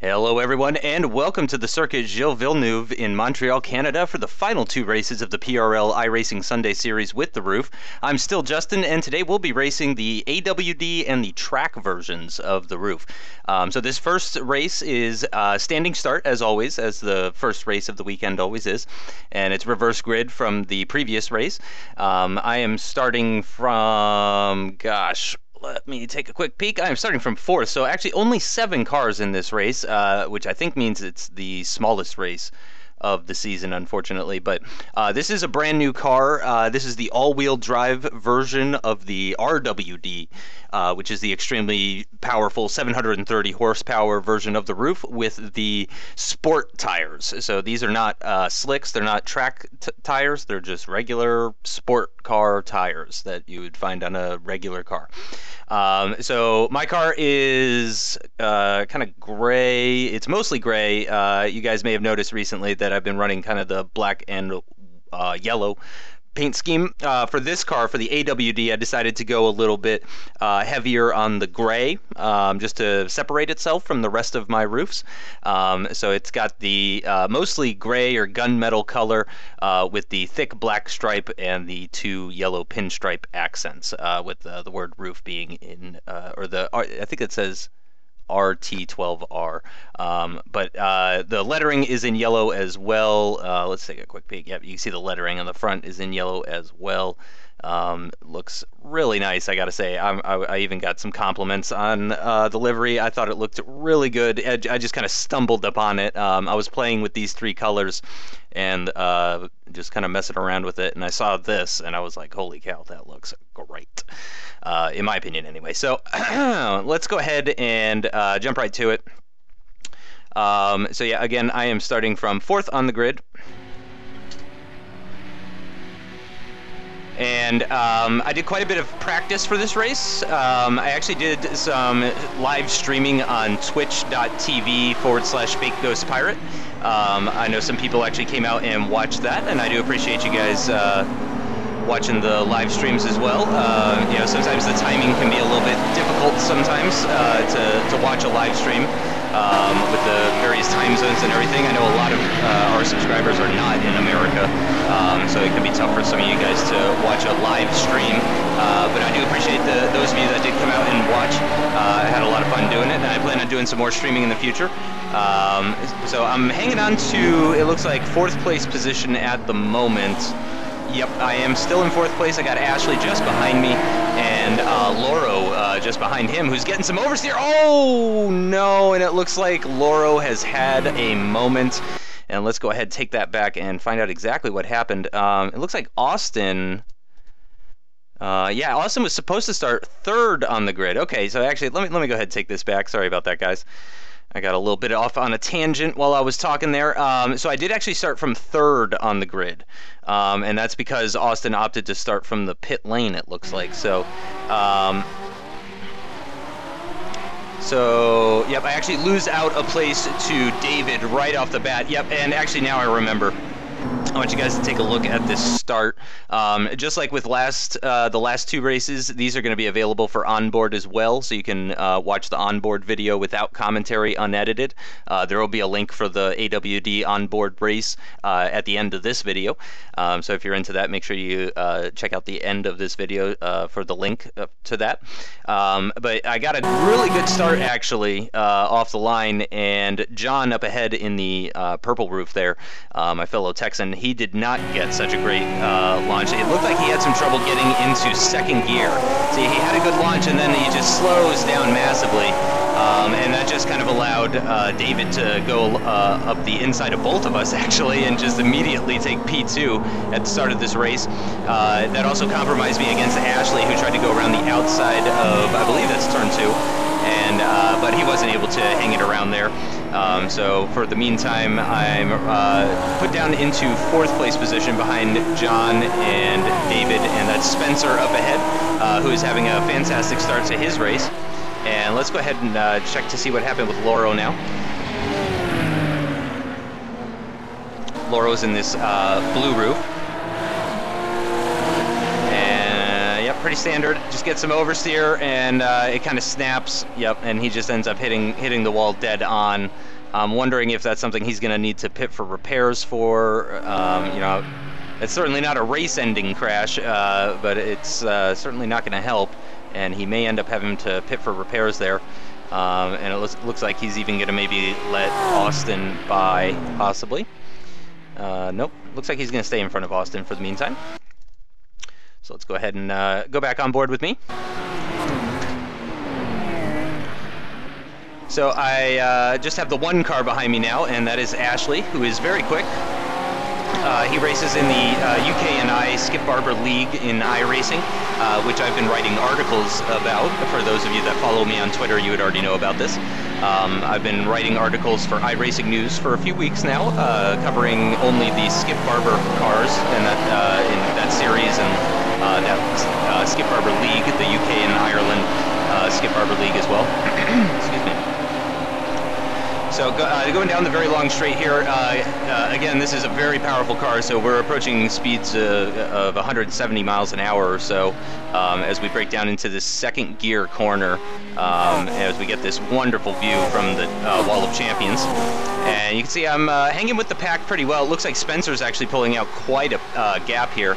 Hello everyone, and welcome to the Circuit Gilles Villeneuve in Montreal, Canada for the final two races of the PRL iRacing Sunday Series with the RUF. I'm still Justin, and today we'll be racing the AWD and the track versions of the RUF. So this first race is standing start, as always, as the first race of the weekend always is, and it's reverse grid from the previous race. I am starting from, let me take a quick peek. I'm starting from fourth, so actually only 7 cars in this race, which I think means it's the smallest race of the season, unfortunately. But this is a brand new car. This is the all-wheel drive version of the RWD, which is the extremely powerful 730 horsepower version of the RUF with the sport tires. So these are not slicks, they're not track tires, they're just regular sport car tires that you would find on a regular car. So my car is kind of gray. It's mostly gray. You guys may have noticed recently that I've been running kind of the black and yellow paint scheme. For this car, for the AWD, I decided to go a little bit heavier on the gray, just to separate itself from the rest of my RUFs. So it's got the mostly gray or gunmetal color with the thick black stripe and the 2 yellow pinstripe accents, with the word RUF being in, I think it says RT12R, but the lettering is in yellow as well. Let's take a quick peek. Yep, you can see the lettering on the front is in yellow as well. Looks really nice, I gotta say. I even got some compliments on the livery. I thought it looked really good. I just kind of stumbled upon it. I was playing with these 3 colors and just kind of messing around with it, and I saw this and I was like, holy cow, that looks great, in my opinion anyway. So let's go ahead and jump right to it. So yeah, again, I am starting from 4th on the grid. And I did quite a bit of practice for this race. I actually did some live streaming on twitch.tv/FakeGhostPirate. I know some people actually came out and watched that, and I do appreciate you guys watching the live streams as well. You know, sometimes the timing can be a little bit difficult sometimes to watch a live stream with the various time zones and everything. I know a lot of our subscribers are not in America, so it can be tough for some of you guys to watch a live stream. But I do appreciate those of you that did come out and watch. I had a lot of fun doing it, and I plan on doing some more streaming in the future. So I'm hanging on to, it looks like, 4th place position at the moment. Yep, I am still in 4th place. I got Ashley just behind me, and Lauro just behind him, who's getting some oversteer. Oh, no, and it looks like Lauro has had a moment. And let's go ahead and take that back and find out exactly what happened. It looks like Austin... yeah, Austin was supposed to start 3rd on the grid. Okay, so actually, let me go ahead and take this back. Sorry about that, guys. I got a little bit off on a tangent while I was talking there. So I did actually start from 3rd on the grid. And that's because Austin opted to start from the pit lane, it looks like. So, yep, I actually lose out a place to David right off the bat. Yep, and actually now I remember. I want you guys to take a look at this start. Just like with the last 2 races, these are going to be available for onboard as well, so you can watch the onboard video without commentary unedited. There will be a link for the AWD onboard race at the end of this video. So if you're into that, make sure you check out the end of this video for the link to that. But I got a really good start, actually, off the line, and John up ahead in the purple RUF there, my fellow Texan, he did not get such a great launch. It looked like he had some trouble getting into 2nd gear. See, he had a good launch, and then he just slows down massively. And that just kind of allowed David to go up the inside of both of us, actually, and just immediately take P2 at the start of this race. That also compromised me against Ashley, who tried to go around the outside of, I believe that's turn 2, and but he wasn't able to hang it around there. So for the meantime, I'm put down into 4th place position behind John and David, and that's Spencer up ahead, who is having a fantastic start to his race. And let's go ahead and check to see what happened with Lauro now. Lauro's in this blue RUF. And yep, pretty standard. Just get some oversteer, and it kind of snaps. Yep, and he just ends up hitting the wall dead on. I'm wondering if that's something he's going to need to pit for repairs for. You know, it's certainly not a race-ending crash, but it's certainly not going to help, and he may end up having to pit for repairs there. And it looks like he's even going to maybe let Austin by, possibly. Nope, looks like he's going to stay in front of Austin for the meantime. So let's go ahead and go back on board with me. So I just have the one car behind me now, and that is Ashley, who is very quick. He races in the UK&I Skip Barber League in iRacing, which I've been writing articles about. For those of you that follow me on Twitter, you would already know about this. I've been writing articles for iRacing News for a few weeks now, covering only the Skip Barber cars and in that series and that Skip Barber League, the UK and Ireland Skip Barber League as well. Excuse me. So going down the very long straight here, again, this is a very powerful car, so we're approaching speeds of 170 miles an hour or so as we break down into this second gear corner, as we get this wonderful view from the Wall of Champions. And you can see I'm hanging with the pack pretty well. It looks like Spencer's actually pulling out quite a gap here.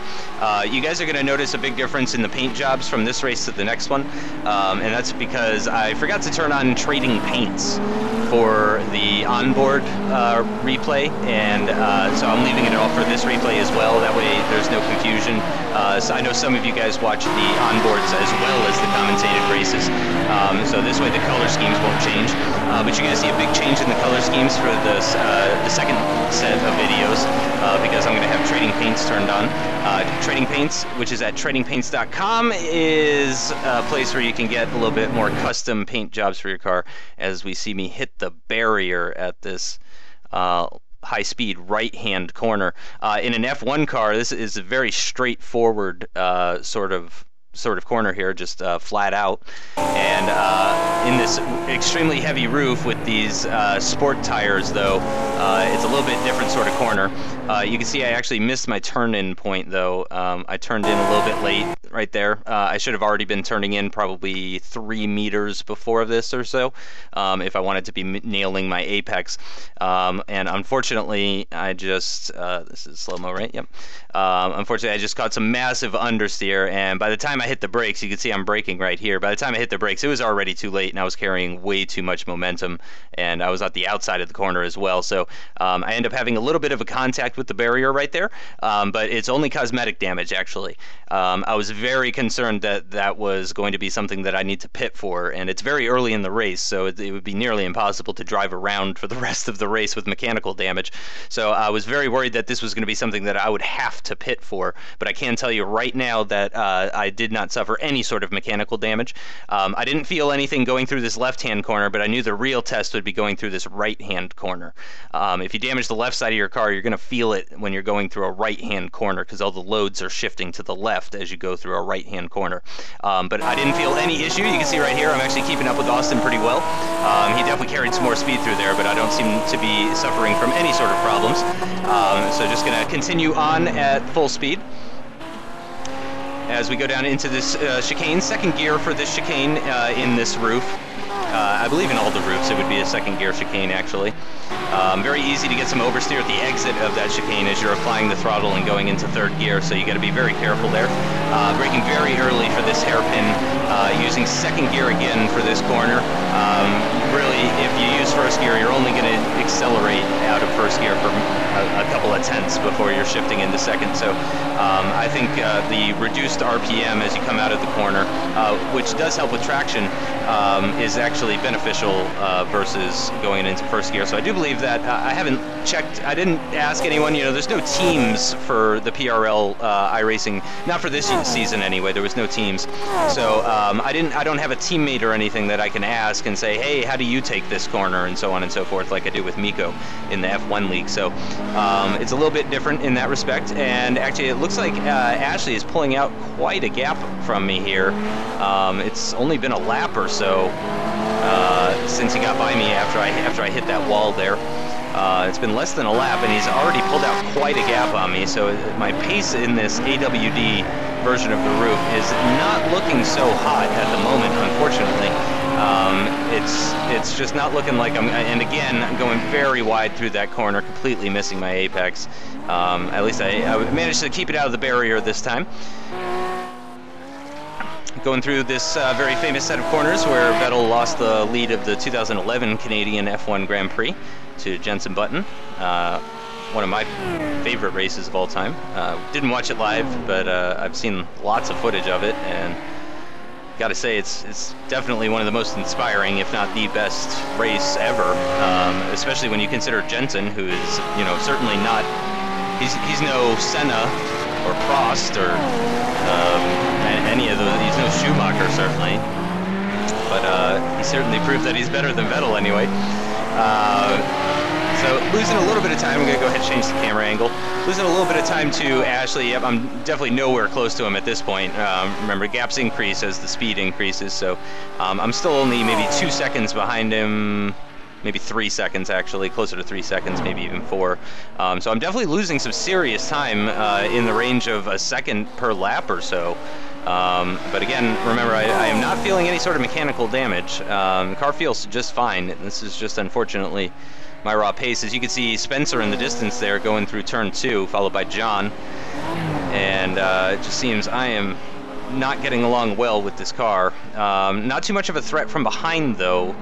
You guys are going to notice a big difference in the paint jobs from this race to the next one, and that's because I forgot to turn on trading paints for the onboard replay, and so I'm leaving it off for this replay as well. That way there's no confusion. So I know some of you guys watch the onboards as well as the commentated races, so this way the color schemes won't change. But you're going to see a big change in the color schemes for this, the second set of videos, because I'm going to have Trading Paints turned on. Trading Paints, which is at tradingpaints.com, is a place where you can get a little bit more custom paint jobs for your car, as we see me hit the barrier at this high-speed right-hand corner. In an F1 car, this is a very straightforward sort of corner here, just flat out. And in this extremely heavy roof with these sport tires, though, it's a little bit different sort of corner. You can see I actually missed my turn-in point, though. I turned in a little bit late right there. I should have already been turning in probably 3 meters before this or so, if I wanted to be nailing my apex. And unfortunately, I just, this is slow-mo, right? Yep. Unfortunately, I just caught some massive understeer, and by the time I hit the brakes, you can see I'm braking right here. By the time I hit the brakes, it was already too late, and I was carrying way too much momentum, and I was at the outside of the corner as well. So I end up having a little bit of a contact with the barrier right there, but it's only cosmetic damage, actually. I was very concerned that that was going to be something that I need to pit for, and it's very early in the race, so it would be nearly impossible to drive around for the rest of the race with mechanical damage. So I was very worried that this was going to be something that I would have to pit for, but I can tell you right now that I did not suffer any sort of mechanical damage. I didn't feel anything going through this left-hand corner, but I knew the real test would be going through this right-hand corner. If you damage the left side of your car, you're going to feel it when you're going through a right-hand corner, because all the loads are shifting to the left as you go through a right-hand corner. But I didn't feel any issue. You can see right here I'm actually keeping up with Austin pretty well. He definitely carried some more speed through there, but I don't seem to be suffering from any sort of problems. So just going to continue on at full speed as we go down into this chicane. Second gear for this chicane in this roof. I believe in all the roofs it would be a second gear chicane, actually. Very easy to get some oversteer at the exit of that chicane as you're applying the throttle and going into third gear, so you got to be very careful there. Braking very early for this hairpin, using second gear again for this corner. Really, if you use first gear, you're only going to accelerate out of first gear for a couple of tenths before you're shifting into second. So I think the reduced RPM as you come out of the corner, which does help with traction, is actually beneficial versus going into first gear. So I do believe that I haven't checked, I didn't ask anyone, you know, there's no teams for the PRL iRacing, not for this season anyway. There was no teams. So I don't have a teammate or anything that I can ask and say, hey, how do you take this corner, and so on and so forth, like I do with Miko in the F1 League. So it's a little bit different in that respect, and actually it looks like Ashley is pulling out quite a gap from me here. It's only been a lap or so since he got by me after I hit that wall there. It's been less than a lap, and he's already pulled out quite a gap on me, so my pace in this AWD version of the RUF is not looking so hot at the moment, unfortunately. It's just not looking like and again, I'm going very wide through that corner, completely missing my apex. At least I managed to keep it out of the barrier this time. Going through this very famous set of corners where Vettel lost the lead of the 2011 Canadian F1 Grand Prix to Jenson Button. One of my favorite races of all time. Didn't watch it live, but I've seen lots of footage of it, and gotta say it's definitely one of the most inspiring, if not the best race ever. Especially when you consider Jenson, who is, certainly not. He's no Senna or Prost or any of those. He's no Schumacher, certainly, but he certainly proved that he's better than Vettel anyway. So losing a little bit of time. I'm going to go ahead and change the camera angle. Losing a little bit of time to Ashley. Yep, I'm definitely nowhere close to him at this point. Remember, gaps increase as the speed increases, so I'm still only maybe 2 seconds behind him. Maybe 3 seconds, actually, closer to 3 seconds, maybe even 4. So I'm definitely losing some serious time in the range of a second per lap or so. But again, remember, I am not feeling any sort of mechanical damage. The car feels just fine. This is just, unfortunately, my raw pace. As you can see, Spencer in the distance there going through turn 2, followed by John. And it just seems I am not getting along well with this car. Not too much of a threat from behind, though,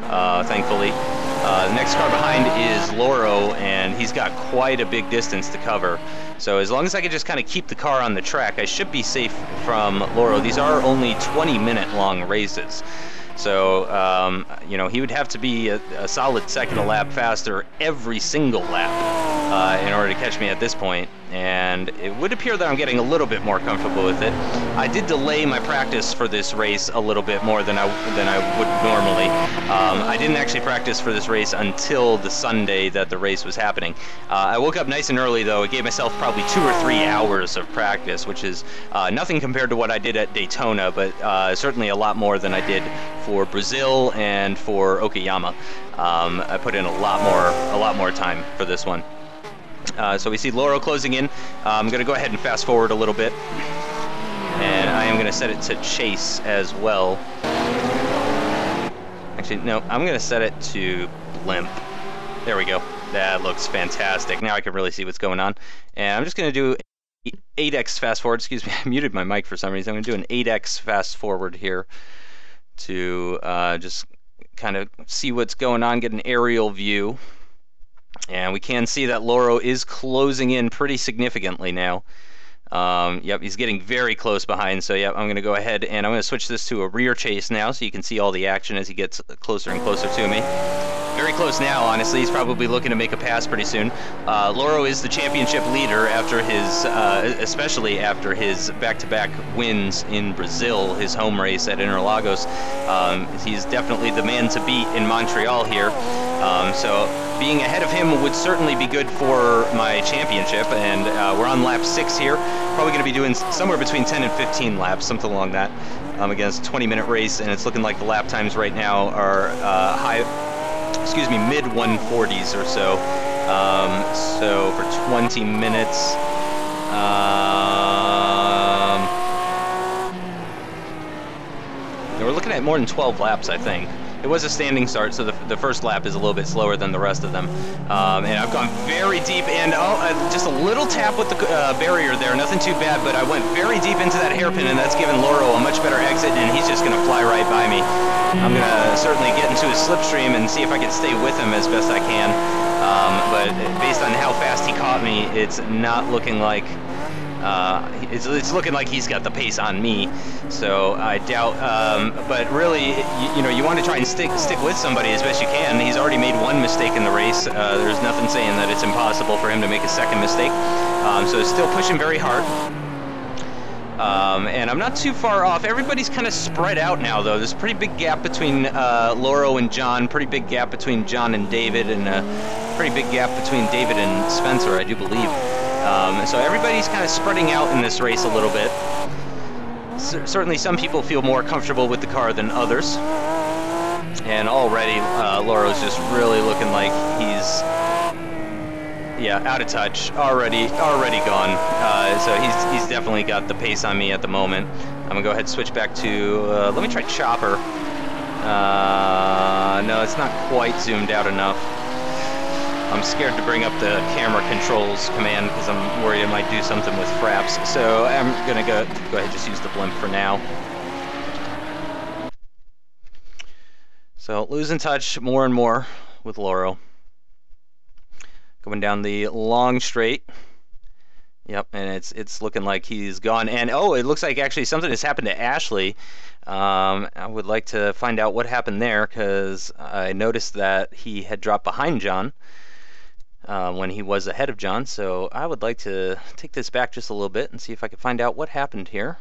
thankfully. The next car behind is Loro, and he's got quite a big distance to cover. So as long as I can just kind of keep the car on the track, I should be safe from Loro. These are only 20-minute long races. So, he would have to be a solid second a lap faster every single lap in order to catch me at this point. And it would appear that I'm getting a little bit more comfortable with it. I did delay my practice for this race a little bit more than I would normally. I didn't actually practice for this race until the Sunday that the race was happening. I woke up nice and early, though. I gave myself probably 2 or 3 hours of practice, which is nothing compared to what I did at Daytona, but certainly a lot more than I did for Brazil and for Okayama. I put in a lot more time for this one. So we see Loro closing in. I'm going to go ahead and fast forward a little bit, and I am going to set it to chase as well. Actually, no, I'm going to set it to blimp. There we go. That looks fantastic. Now I can really see what's going on. And I'm just going to do 8x fast forward. Excuse me, I muted my mic for some reason. I'm going to do an 8x fast forward here to just kind of see what's going on, get an aerial view. And we can see that Loro is closing in pretty significantly now. Yep, he's getting very close behind, so yep, I'm going to go ahead and I'm going to switch this to a rear chase now so you can see all the action as he gets closer and closer to me. Very close now, honestly. He's probably looking to make a pass pretty soon. Loro is the championship leader after his, especially after his back-to-back wins in Brazil, his home race at Interlagos. He's definitely the man to beat in Montreal here. So being ahead of him would certainly be good for my championship, and we're on lap 6 here. Probably going to be doing somewhere between 10 and 15 laps, something along that. Again, it's a 20-minute race, and it's looking like the lap times right now are mid 140s or so. So for 20 minutes, we're looking at more than 12 laps, I think. It was a standing start, so the first lap is a little bit slower than the rest of them. And I've gone very deep, and just a little tap with the barrier there, nothing too bad, but I went very deep into that hairpin, and that's given Loro a much better exit, and he's just going to fly right by me. I'm going to certainly get into his slipstream and see if I can stay with him as best I can. But based on how fast he caught me, it's not looking like... it's looking like he's got the pace on me, so I doubt. But really, you want to try and stick with somebody as best you can. He's already made one mistake in the race. There's nothing saying that it's impossible for him to make a second mistake. So still pushing very hard. And I'm not too far off. Everybody's kind of spread out now, though. There's a pretty big gap between Loro and John, pretty big gap between John and David, and a pretty big gap between David and Spencer, I do believe. So everybody's kind of spreading out in this race a little bit. Certainly some people feel more comfortable with the car than others. And already Loro's just really looking like he's Yeah, out of touch, already gone. So he's definitely got the pace on me at the moment. I'm gonna go ahead and switch back to, let me try chopper. No, it's not quite zoomed out enough. I'm scared to bring up the camera controls command because I'm worried it might do something with fraps. So I'm gonna go ahead and just use the blimp for now. So losing touch more and more with Lauro. Going down the long straight. Yep, and it's looking like he's gone. And oh, it looks like actually something has happened to Ashley. I would like to find out what happened there because I noticed that he had dropped behind John when he was ahead of John. So I would like to take this back just a little bit and see if I can find out what happened here.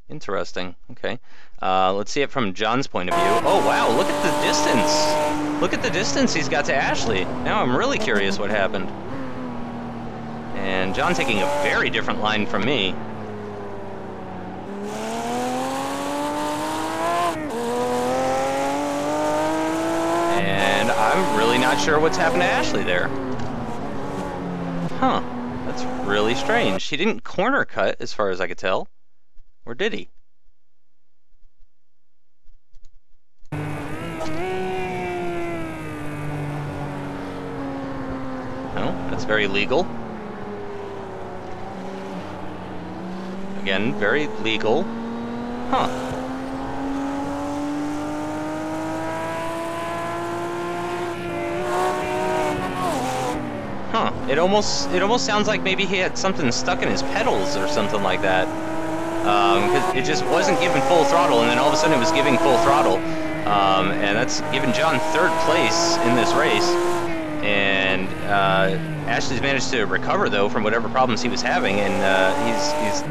Interesting. Okay. Let's see it from John's point of view. Oh, wow. Look at the distance. Look at the distance he's got to Ashley. Now I'm really curious what happened. And John taking a very different line from me. And I'm really not sure what's happened to Ashley there. Huh. That's really strange. He didn't corner cut as far as I could tell. Or did he? No, that's very legal. Again, very legal. Huh. Huh. It almost sounds like maybe he had something stuck in his pedals or something like that. Because it just wasn't giving full throttle, and then all of a sudden it was giving full throttle. And that's given John third place in this race. And Ashley's managed to recover, though, from whatever problems he was having, and he's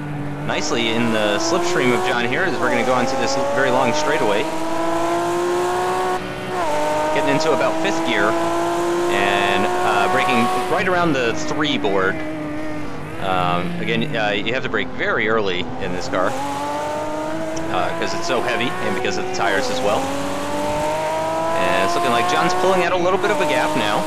nicely in the slipstream of John here as we're going to go into this very long straightaway. Getting into about 5th gear, and braking right around the 3 board. Again, you have to brake very early in this car because it's so heavy and because of the tires as well. And it's looking like John's pulling out a little bit of a gap now.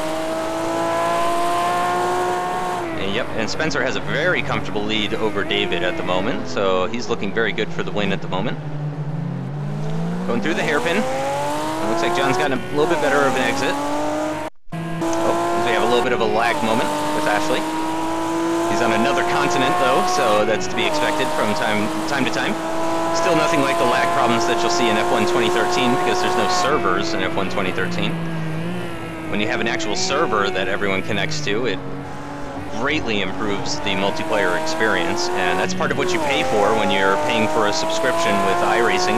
And yep, and Spencer has a very comfortable lead over David at the moment, so he's looking very good for the win at the moment. Going through the hairpin. It looks like John's gotten a little bit better of an exit. Oh, we have a little bit of a lag moment with Ashley. He's on another continent, though, so that's to be expected from time to time. Still nothing like the lag problems that you'll see in F1 2013 because there's no servers in F1 2013. When you have an actual server that everyone connects to, it greatly improves the multiplayer experience, and that's part of what you pay for when you're paying for a subscription with iRacing.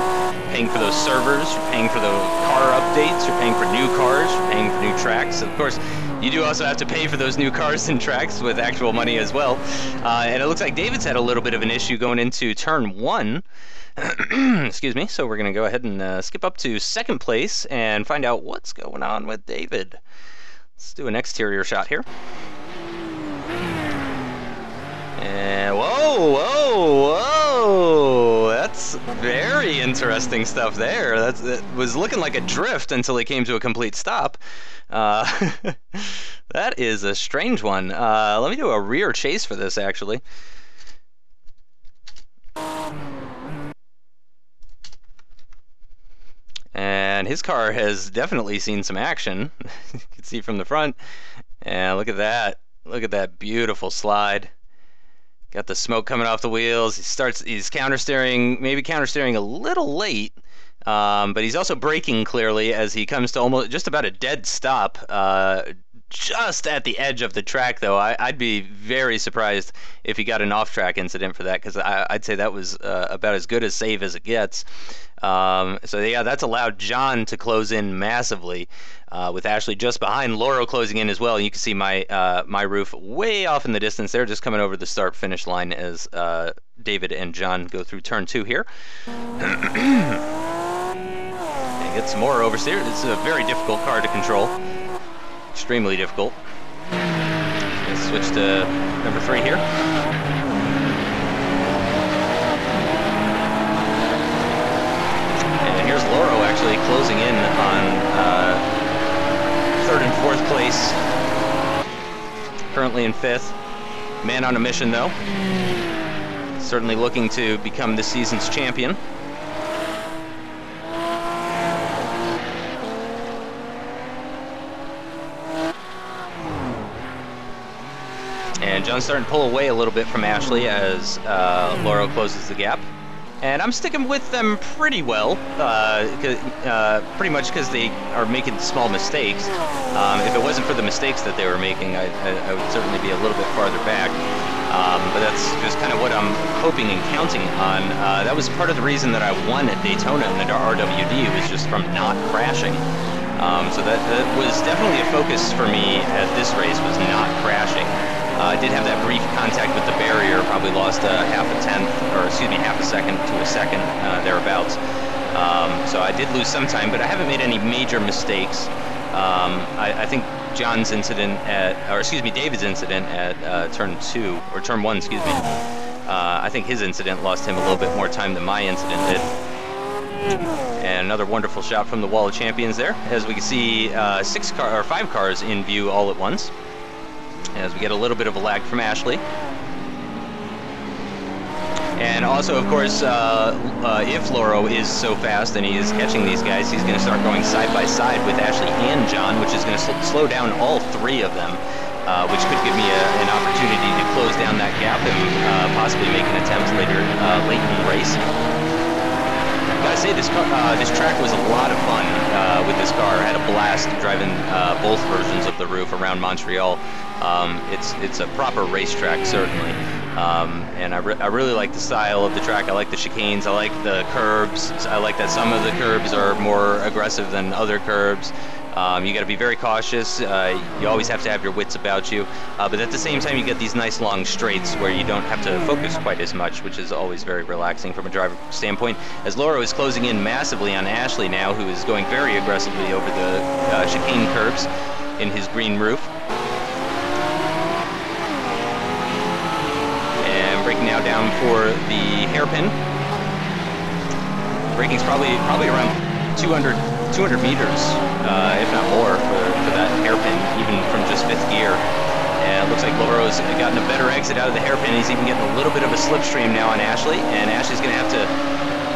Paying for those servers, you're paying for the car updates, you're paying for new cars, you're paying for new tracks. Of course, you do also have to pay for those new cars and tracks with actual money as well. And it looks like David's had a little bit of an issue going into turn 1. Excuse me. So we're going to go ahead and skip up to 2nd place and find out what's going on with David. Let's do an exterior shot here. And whoa, whoa, whoa! That's very interesting stuff there. That was looking like a drift until he came to a complete stop. That is a strange one. Let me do a rear chase for this, actually. And his car has definitely seen some action. You can see from the front. And look at that. Look at that beautiful slide. Got the smoke coming off the wheels. He's counter-steering, maybe counter-steering a little late, but he's also braking clearly as he comes to almost just about a dead stop, just at the edge of the track, though. I'd be very surprised if he got an off-track incident for that, because I'd say that was about as good a save as it gets. So yeah, that's allowed John to close in massively, with Ashley just behind, Lauro closing in as well. And you can see my my RUF way off in the distance there, just coming over the start-finish line as David and John go through turn 2 here. And get some more oversteer. This is a very difficult car to control. Extremely difficult. Let's switch to number 3 here. currently in 5th. Man on a mission, though. Certainly looking to become this season's champion. And John's starting to pull away a little bit from Ashley as Lauro closes the gap. And I'm sticking with them pretty well, pretty much because they are making small mistakes. If it wasn't for the mistakes that they were making, I would certainly be a little bit farther back. But that's just kind of what I'm hoping and counting on. That was part of the reason that I won at Daytona in the RWD, was just from not crashing. So that was definitely a focus for me at this race, was not crashing. I did have that brief contact with the barrier, probably lost half a second to a second, thereabouts. So I did lose some time, but I haven't made any major mistakes. I think David's incident at turn 2, or turn 1, excuse me. I think his incident lost him a little bit more time than my incident did. And another wonderful shot from the Wall of Champions there, as we can see 5 cars in view all at once, as we get a little bit of a lag from Ashley. And also, of course, if Lauro is so fast and he is catching these guys, he's going to start going side by side with Ashley and John, which is going to slow down all 3 of them, which could give me an opportunity to close down that gap and possibly make an attempt later, late in the race. Gotta say, this track was a lot of fun with this car. I had a blast driving both versions of the RUF around Montreal. It's a proper racetrack, certainly. And I really like the style of the track. I like the chicanes. I like the curbs. I like that some of the curbs are more aggressive than other curbs. You got to be very cautious. You always have to have your wits about you. But at the same time, you get these nice long straights where you don't have to focus quite as much, which is always very relaxing from a driver standpoint. As Lauro is closing in massively on Ashley now, who is going very aggressively over the chicane curbs in his green RUF. And braking now down for the hairpin. Braking's probably around 200 meters, if not more, for that hairpin, even from just 5th gear. And it looks like Lauro's gotten a better exit out of the hairpin. He's even getting a little bit of a slipstream now on Ashley, and Ashley's going to have to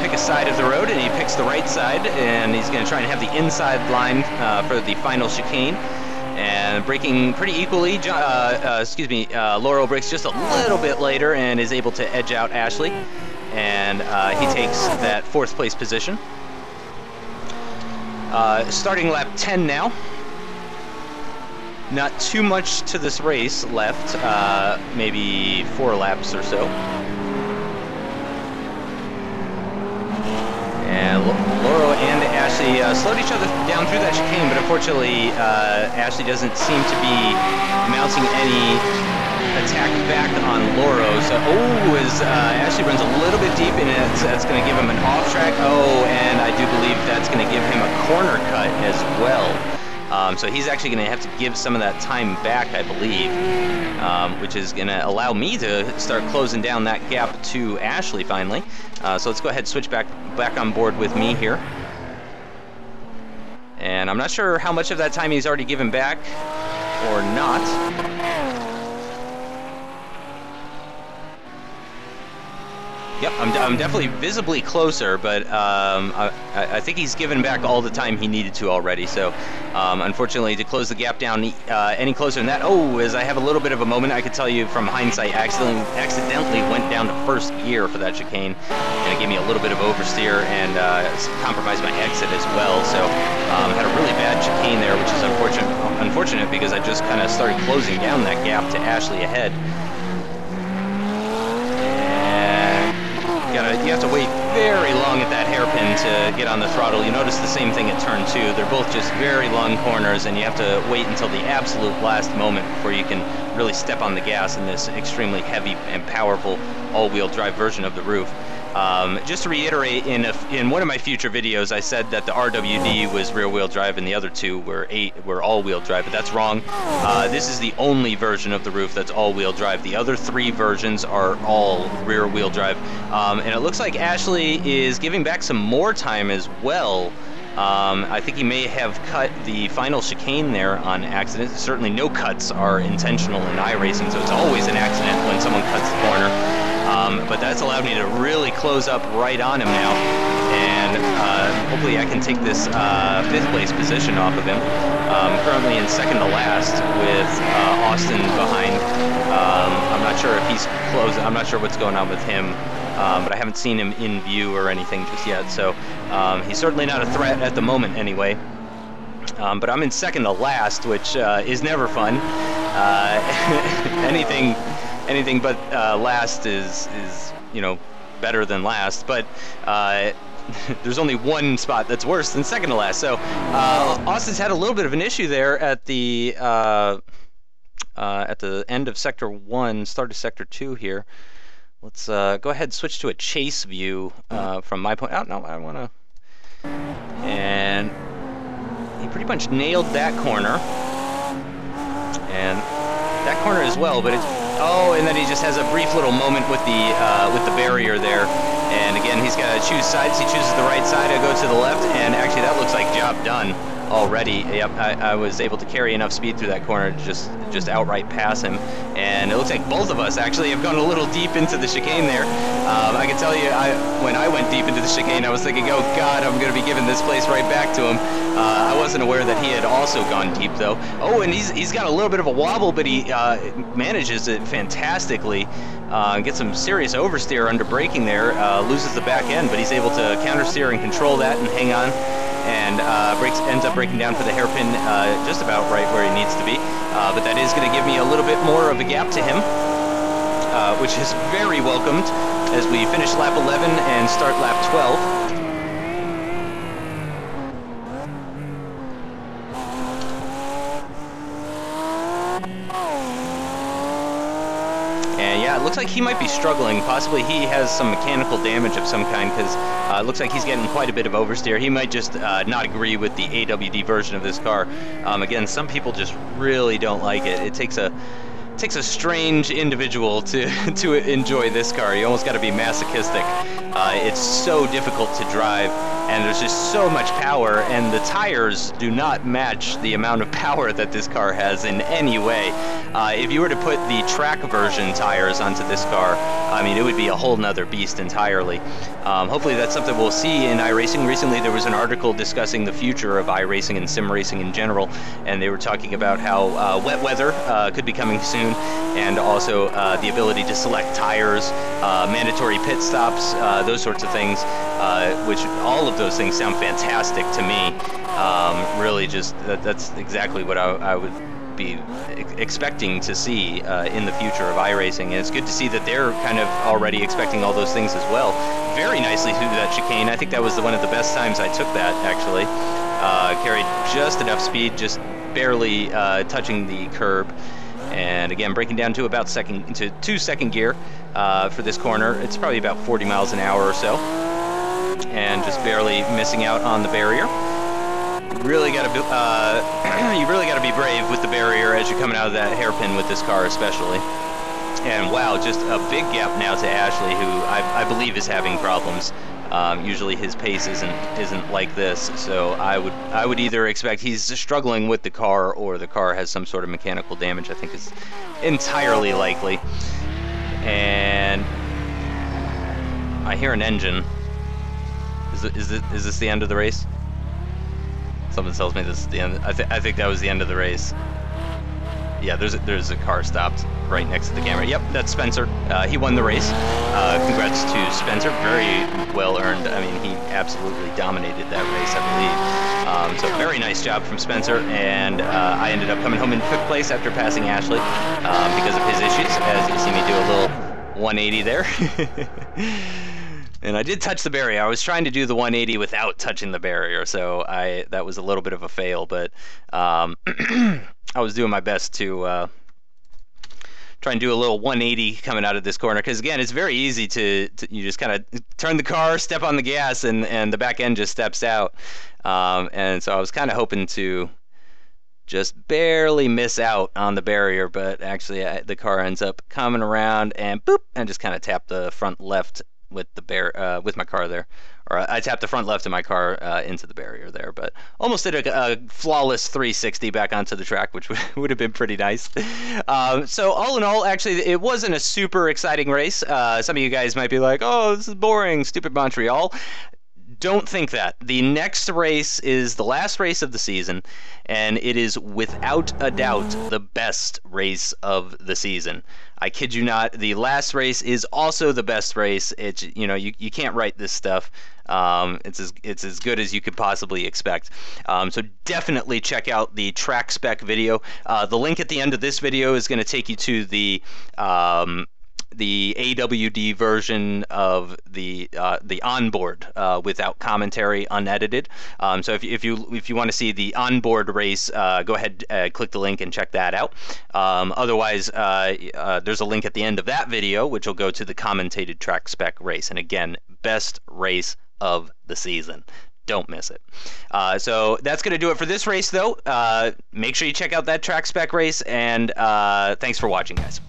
pick a side of the road, and he picks the right side, and he's going to try and have the inside line for the final chicane. And braking pretty equally, Lauro brakes just a little bit later and is able to edge out Ashley, and he takes that 4th place position. Starting lap 10 now. Not too much to this race left, maybe 4 laps or so. And Lauro and Ashley slowed each other down through that chicane, but unfortunately Ashley doesn't seem to be mounting any attack back on Lauro. So, as Ashley runs a little bit deep in it, that's going to give him an off track. And I do believe that's going to give him a corner cut as well. So he's actually going to have to give some of that time back, I believe, which is going to allow me to start closing down that gap to Ashley finally. So let's go ahead and switch back on board with me here. And I'm not sure how much of that time he's already given back or not. Yep, I'm definitely visibly closer, but I think he's given back all the time he needed to already. So, unfortunately, to close the gap down any closer than that, as I have a little bit of a moment, I could tell you from hindsight, accidentally went down to 1st gear for that chicane, and it gave me a little bit of oversteer and compromised my exit as well. So, had a really bad chicane there, which is unfortunate because I just kind of started closing down that gap to Ashley ahead. You have to wait very long at that hairpin to get on the throttle. You notice the same thing at turn 2. They're both just very long corners, and you have to wait until the absolute last moment before you can really step on the gas in this extremely heavy and powerful all-wheel drive version of the RUF. Just to reiterate, in one of my future videos, I said that the RWD was rear-wheel drive and the other 2 were all-wheel drive, but that's wrong. This is the only version of the RUF that's all-wheel drive. The other 3 versions are all rear-wheel drive. And it looks like Ashley is giving back some more time as well. I think he may have cut the final chicane there on accident. Certainly no cuts are intentional in iRacing, so it's always an accident when someone cuts the corner. But that's allowed me to really close up right on him now, and hopefully I can take this 5th place position off of him. Currently in second to last with Austin behind. I'm not sure if he's close. I'm not sure what's going on with him. But I haven't seen him in view or anything just yet, so he's certainly not a threat at the moment anyway. But I'm in second to last, which is never fun. Anything but last is better than last, but there's only one spot that's worse than second to last. So Austin's had a little bit of an issue there at the end of Sector 1, start of Sector 2 here. Let's go ahead and switch to a chase view from my point. Oh, no, I want to... And he pretty much nailed that corner. And that corner as well, but it's... Oh, and then he just has a brief little moment with the barrier there. And again, he's got to choose sides. He chooses the right side, I go to the left, and actually that looks like job done already. Yep, I was able to carry enough speed through that corner to just outright pass him, and it looks like both of us actually have gone a little deep into the chicane there. I can tell you, when I went deep into the chicane, I was thinking, oh God, I'm going to be giving this place right back to him. I wasn't aware that he had also gone deep though. Oh, and he's got a little bit of a wobble, but he manages it fantastically. Gets some serious oversteer under braking there, loses the back end, but he's able to countersteer and control that and hang on, and ends up breaking down for the hairpin just about right where he needs to be. But that is going to give me a little bit more of a gap to him, which is very welcomed as we finish lap 11 and start lap 12. And yeah, it looks like he might be struggling. Possibly he has some mechanical damage of some kind, because it looks like he's getting quite a bit of oversteer. He might just not agree with the AWD version of this car. Again, some people just really don't like it. It takes a strange individual to enjoy this car. You almost got to be masochistic. It's so difficult to drive, and there's just so much power, and the tires do not match the amount of power that this car has in any way. If you were to put the track version tires onto this car, I mean, it would be a whole nother beast entirely. Hopefully that's something we'll see in iRacing. Recently there was an article discussing the future of iRacing and sim racing in general, and they were talking about how wet weather could be coming soon, and also the ability to select tires, mandatory pit stops, those sorts of things, which all of those things sound fantastic to me. Really just, that's exactly what I would be expecting to see in the future of iRacing, and it's good to see that they're kind of already expecting all those things as well. Very nicely through that chicane. I think that was one of the best times I took that, actually. Carried just enough speed, just barely touching the curb. And again, breaking down to about two second gear for this corner. It's probably about 40 miles an hour or so, and just barely missing out on the barrier. You really got to be brave with the barrier as you're coming out of that hairpin with this car, especially. And wow, just a big gap now to Ashley, who I believe is having problems. Usually his pace isn't like this, so I would either expect he's struggling with the car, or the car has some sort of mechanical damage. I think is entirely likely. And I hear an engine. Is this the end of the race? Something tells me this is the end. I think that was the end of the race. Yeah, there's a car stopped right next to the camera. Yep, that's Spencer. He won the race. Congrats to Spencer. Very well earned. I mean, he absolutely dominated that race, I believe. So very nice job from Spencer. And I ended up coming home in 5th place after passing Ashley because of his issues, as you see me do a little 180 there. And I did touch the barrier. I was trying to do the 180 without touching the barrier, so that was a little bit of a fail, but I was doing my best to try and do a little 180 coming out of this corner, because again, it's very easy to you just kind of turn the car, step on the gas, and the back end just steps out. And so I was kind of hoping to just barely miss out on the barrier, but actually the car ends up coming around and boop, and just kind of tap the front left with the with my car there, or I tapped the front left of my car into the barrier there, but almost did a flawless 360 back onto the track, which would have been pretty nice. So all in all, actually, it wasn't a super exciting race. Some of you guys might be like, "Oh, this is boring, stupid Montreal." Don't think that. The next race is the last race of the season, and it is without a doubt the best race of the season. I kid you not. The last race is also the best race. It's, you know, you can't write this stuff. It's as good as you could possibly expect. So definitely check out the track spec video. The link at the end of this video is going to take you to the AWD version of the onboard without commentary, unedited. So if you want to see the onboard race, go ahead, click the link and check that out. Otherwise, there's a link at the end of that video which will go to the commentated track spec race. And again, best race of the season. Don't miss it. So that's going to do it for this race, though. Make sure you check out that track spec race, and thanks for watching, guys.